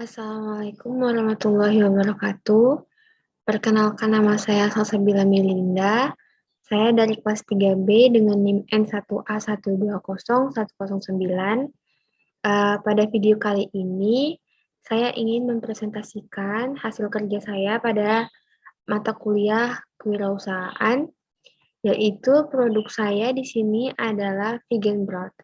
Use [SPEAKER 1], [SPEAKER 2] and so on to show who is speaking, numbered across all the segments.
[SPEAKER 1] Assalamualaikum warahmatullahi wabarakatuh. Perkenalkan nama saya Salsabila Melinda. Saya dari kelas 3B dengan NIM N1A1201109. Pada video kali ini, saya ingin mempresentasikan hasil kerja saya pada mata kuliah kewirausahaan, yaitu produk saya di sini adalah vegan broth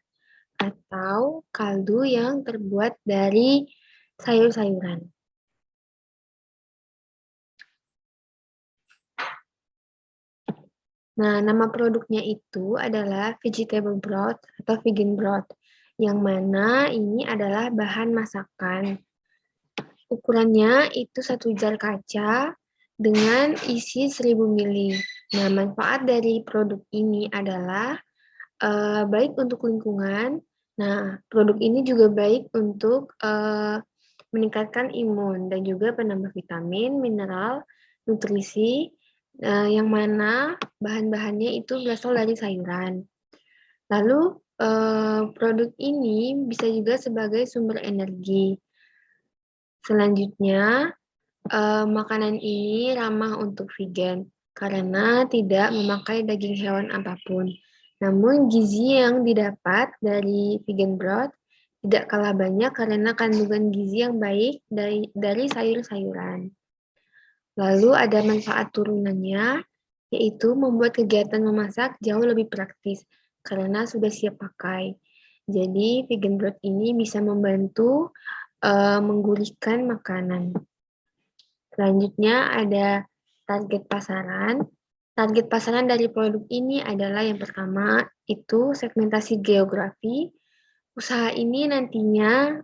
[SPEAKER 1] atau kaldu yang terbuat dari sayur-sayuran. Nah, nama produknya itu adalah vegetable broth atau vegan broth, yang mana ini adalah bahan masakan. Ukurannya itu 1 jar kaca dengan isi 1000 ml. Nah, manfaat dari produk ini adalah baik untuk lingkungan. Nah, produk ini juga baik untuk meningkatkan imun dan juga penambah vitamin, mineral, nutrisi, yang mana bahan-bahannya itu berasal dari sayuran. Lalu, produk ini bisa juga sebagai sumber energi. Selanjutnya, makanan ini ramah untuk vegan karena tidak memakai daging hewan apapun. Namun, gizi yang didapat dari vegan broth tidak kalah banyak karena kandungan gizi yang baik dari sayur-sayuran. Lalu ada manfaat turunannya, yaitu membuat kegiatan memasak jauh lebih praktis karena sudah siap pakai. Jadi, vegan broth ini bisa membantu menggurihkan makanan. Selanjutnya ada target pasaran. Target pasaran dari produk ini adalah yang pertama itu segmentasi geografi. Usaha ini nantinya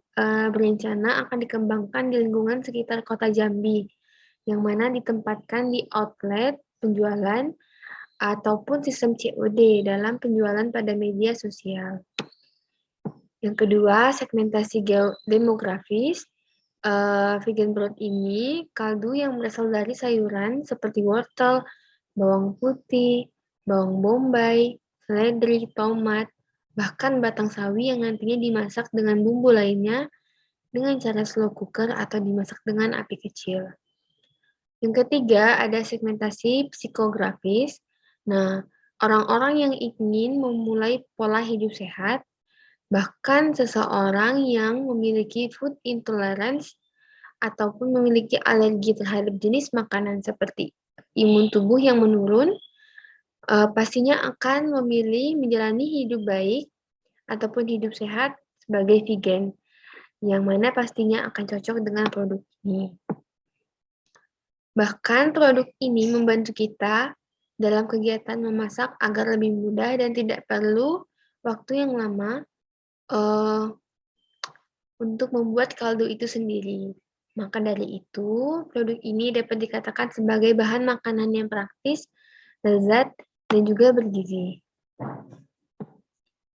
[SPEAKER 1] berencana akan dikembangkan di lingkungan sekitar Kota Jambi, yang mana ditempatkan di outlet penjualan ataupun sistem COD dalam penjualan pada media sosial. Yang kedua, segmentasi demografis. Vegan broth ini kaldu yang berasal dari sayuran seperti wortel, bawang putih, bawang bombay, seledri, tomat, bahkan batang sawi yang nantinya dimasak dengan bumbu lainnya dengan cara slow cooker atau dimasak dengan api kecil. Yang ketiga, ada segmentasi psikografis. Nah, orang-orang yang ingin memulai pola hidup sehat, bahkan seseorang yang memiliki food intolerance ataupun memiliki alergi terhadap jenis makanan seperti imun tubuh yang menurun, pastinya akan memilih menjalani hidup baik ataupun hidup sehat sebagai vegan, yang mana pastinya akan cocok dengan produk ini. Bahkan produk ini membantu kita dalam kegiatan memasak agar lebih mudah dan tidak perlu waktu yang lama untuk membuat kaldu itu sendiri. Maka dari itu, produk ini dapat dikatakan sebagai bahan makanan yang praktis, lezat, dan juga bergizi.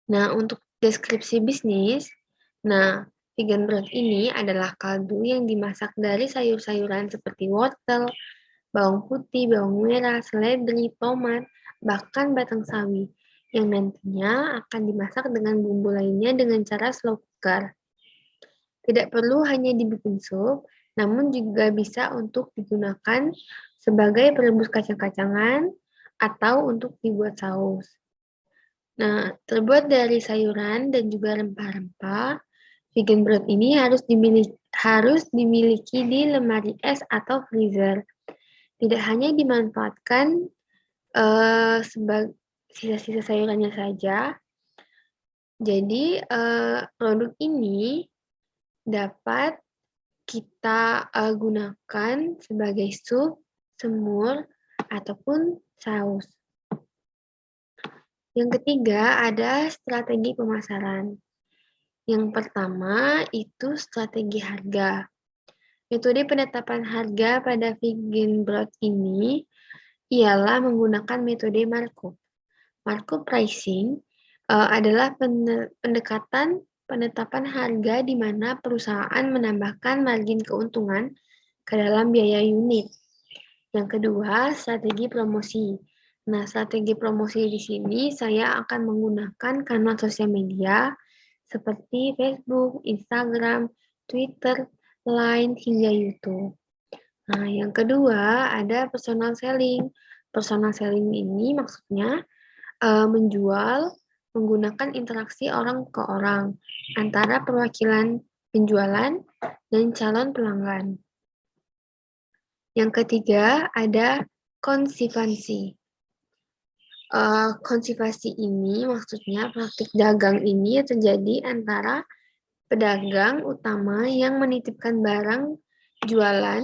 [SPEAKER 1] Nah, untuk deskripsi bisnis, vegan broth ini adalah kaldu yang dimasak dari sayur-sayuran seperti wortel, bawang putih, bawang merah, seledri, tomat, bahkan batang sawi, yang nantinya akan dimasak dengan bumbu lainnya dengan cara slow cooker. Tidak perlu hanya dibikin sup, namun juga bisa untuk digunakan sebagai perebus kacang-kacangan atau untuk dibuat saus. Nah, terbuat dari sayuran dan juga rempah-rempah, vegan broth ini harus dimiliki di lemari es atau freezer. Tidak hanya dimanfaatkan sebagai sisa-sisa sayurannya saja. Jadi, produk ini dapat kita gunakan sebagai sup, semur, ataupun saus. Yang ketiga ada strategi pemasaran. Yang pertama itu strategi harga. Metode penetapan harga pada vegan broth ini ialah menggunakan metode markup. Markup pricing adalah pendekatan penetapan harga di mana perusahaan menambahkan margin keuntungan ke dalam biaya unit. Yang kedua, strategi promosi. Nah, strategi promosi di sini saya akan menggunakan kanal sosial media seperti Facebook, Instagram, Twitter, Line, hingga YouTube. Nah, yang kedua ada personal selling. Personal selling ini maksudnya menjual menggunakan interaksi orang ke orang antara perwakilan penjualan dan calon pelanggan. Yang ketiga ada konsivansi. Konsivansi ini maksudnya praktik dagang ini terjadi antara pedagang utama yang menitipkan barang jualan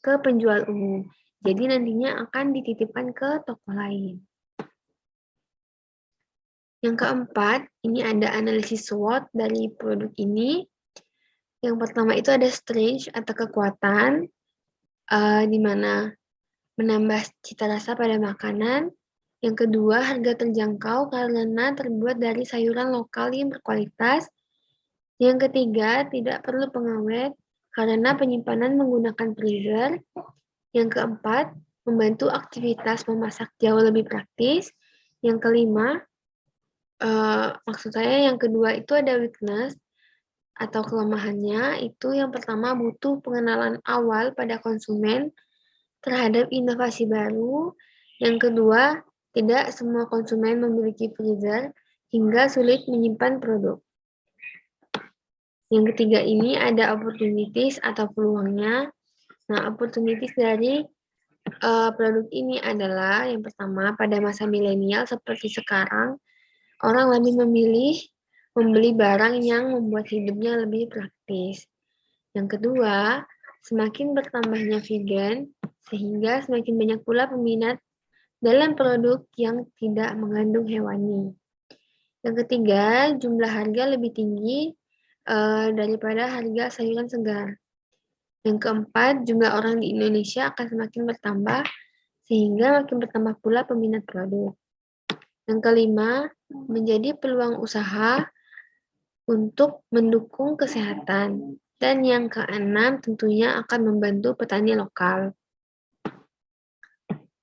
[SPEAKER 1] ke penjual umum. Jadi nantinya akan dititipkan ke toko lain. Yang keempat, ini ada analisis SWOT dari produk ini. Yang pertama itu ada strength atau kekuatan, di mana menambah cita rasa pada makanan. Yang kedua, harga terjangkau karena terbuat dari sayuran lokal yang berkualitas. Yang ketiga, tidak perlu pengawet karena penyimpanan menggunakan freezer. Yang keempat, membantu aktivitas memasak jauh lebih praktis. Yang kelima, maksud saya yang kedua itu ada weakness atau kelemahannya. Itu yang pertama butuh pengenalan awal pada konsumen terhadap inovasi baru. Yang kedua, tidak semua konsumen memiliki freezer hingga sulit menyimpan produk. Yang ketiga ini ada opportunities atau peluangnya. Nah, opportunities dari produk ini adalah yang pertama pada masa milenial seperti sekarang, orang lebih memilih membeli barang yang membuat hidupnya lebih praktis. Yang kedua, semakin bertambahnya vegan, sehingga semakin banyak pula peminat dalam produk yang tidak mengandung hewani. Yang ketiga, jumlah harga lebih tinggi daripada harga sayuran segar. Yang keempat, jumlah orang di Indonesia akan semakin bertambah, sehingga makin bertambah pula peminat produk. Yang kelima, menjadi peluang usaha untuk mendukung kesehatan. Dan yang keenam, tentunya akan membantu petani lokal.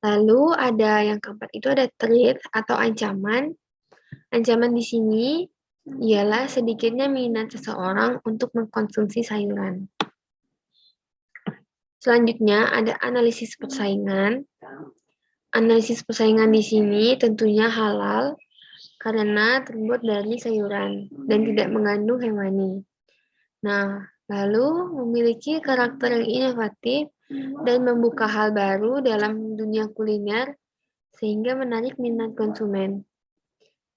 [SPEAKER 1] Lalu ada yang keempat itu ada threat atau ancaman. Ancaman di sini ialah sedikitnya minat seseorang untuk mengkonsumsi sayuran. Selanjutnya ada analisis persaingan. Analisis persaingan di sini tentunya halal karena terbuat dari sayuran dan tidak mengandung hewani. Nah, lalu memiliki karakter yang inovatif dan membuka hal baru dalam dunia kuliner sehingga menarik minat konsumen.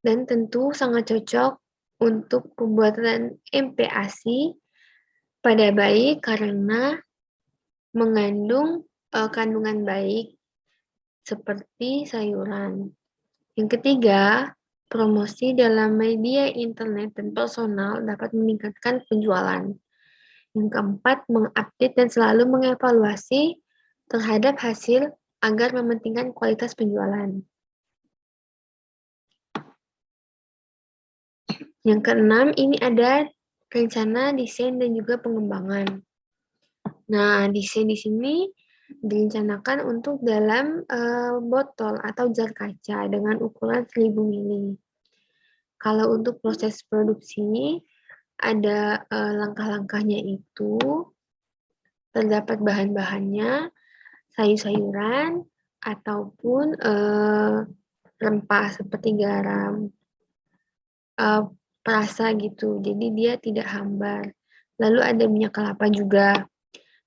[SPEAKER 1] Dan tentu sangat cocok untuk pembuatan MPASI pada bayi karena mengandung kandungan baik seperti sayuran. Yang ketiga, promosi dalam media internet dan personal dapat meningkatkan penjualan. Yang keempat, mengupdate dan selalu mengevaluasi terhadap hasil agar mementingkan kualitas penjualan. Yang keenam, ini ada rencana desain dan juga pengembangan. Nah, desain di sini direncanakan untuk dalam botol atau jar kaca dengan ukuran 1000 ml. Kalau untuk proses produksi, ada langkah-langkahnya itu, terdapat bahan-bahannya, sayur-sayuran, ataupun rempah seperti garam, perasa gitu. Jadi dia tidak hambar. Lalu ada minyak kelapa juga.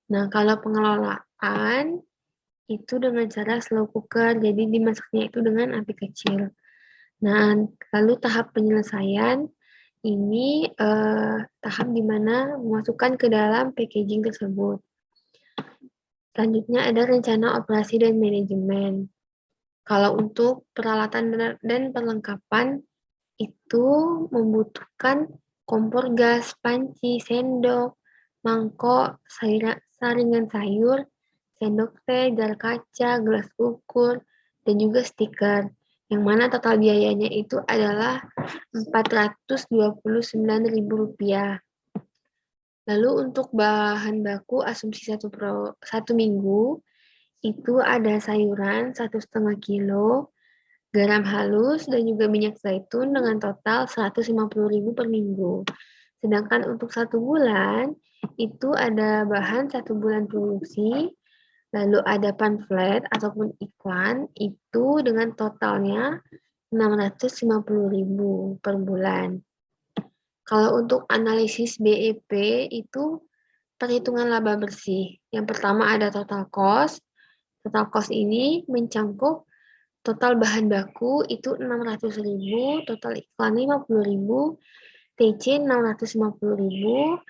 [SPEAKER 1] Nah, kalau pengelolaan itu dengan cara slow cooker, jadi dimasaknya itu dengan api kecil. Nah, lalu tahap penyelesaian ini tahap di mana memasukkan ke dalam packaging tersebut. Selanjutnya ada rencana operasi dan manajemen. Kalau untuk peralatan dan perlengkapan itu membutuhkan kompor gas, panci, sendok, mangkok, saringan sayur, sendok teh, jar kaca, gelas ukur, dan juga stiker. Yang mana total biayanya itu adalah Rp429.000. Lalu untuk bahan baku asumsi satu minggu, itu ada sayuran 1,5 kilo, garam halus, dan juga minyak zaitun dengan total 150.000 per minggu. Sedangkan untuk 1 bulan, itu ada bahan 1 bulan produksi, lalu ada pamflet ataupun iklan, itu dengan totalnya 650.000 per bulan. Kalau untuk analisis BEP itu perhitungan laba bersih. Yang pertama ada total cost. Total cost ini mencangkup total bahan baku itu 600.000, total iklan 50.000, TC 650.000,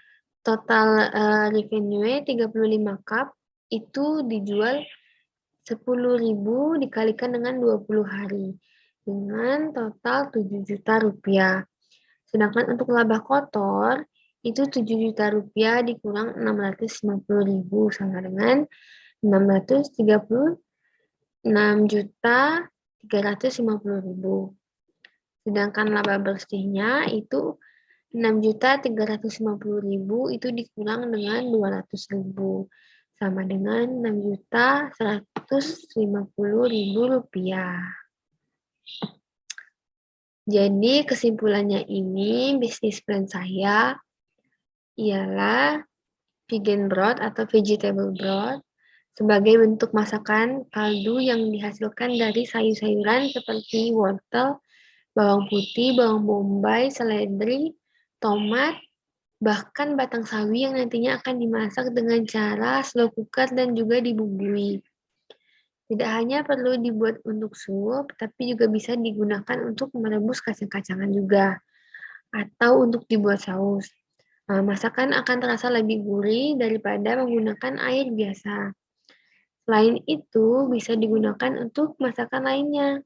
[SPEAKER 1] total revenue 35 cup, itu dijual 10.000 dikalikan dengan 20 hari, dengan total 7 juta rupiah. Sedangkan untuk laba kotor, itu 7 juta rupiah dikurang 650.000 sama dengan 636.350.000. Sedangkan laba bersihnya itu 6.350.000 itu dikurang dengan 200.000 sama dengan 6.150.000 rupiah. Jadi kesimpulannya ini bisnis plan saya ialah vegan broth atau vegetable broth sebagai bentuk masakan kaldu yang dihasilkan dari sayur-sayuran seperti wortel, bawang putih, bawang bombay, seledri, tomat, bahkan batang sawi yang nantinya akan dimasak dengan cara slow cooker dan juga dibumbui. Tidak hanya perlu dibuat untuk sup, tapi juga bisa digunakan untuk merebus kacang-kacangan juga, atau untuk dibuat saus. Masakan akan terasa lebih gurih daripada menggunakan air biasa. Selain itu, bisa digunakan untuk masakan lainnya.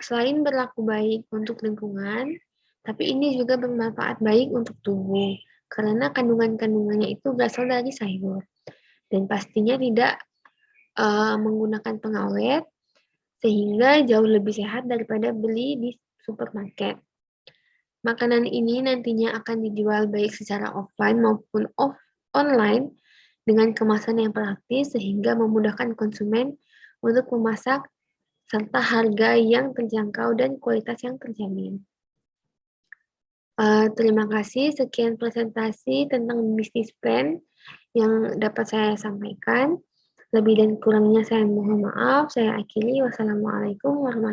[SPEAKER 1] Selain berlaku baik untuk lingkungan, tapi ini juga bermanfaat baik untuk tubuh, karena kandungan-kandungannya itu berasal dari sayur. Dan pastinya tidak menggunakan pengawet, sehingga jauh lebih sehat daripada beli di supermarket. Makanan ini nantinya akan dijual baik secara offline maupun online dengan kemasan yang praktis sehingga memudahkan konsumen untuk memasak serta harga yang terjangkau dan kualitas yang terjamin. Terima kasih, sekian presentasi tentang bisnis plan yang dapat saya sampaikan. Lebih dan kurangnya saya mohon maaf. Saya akhiri. Wassalamualaikum warahmatullahi wabarakatuh.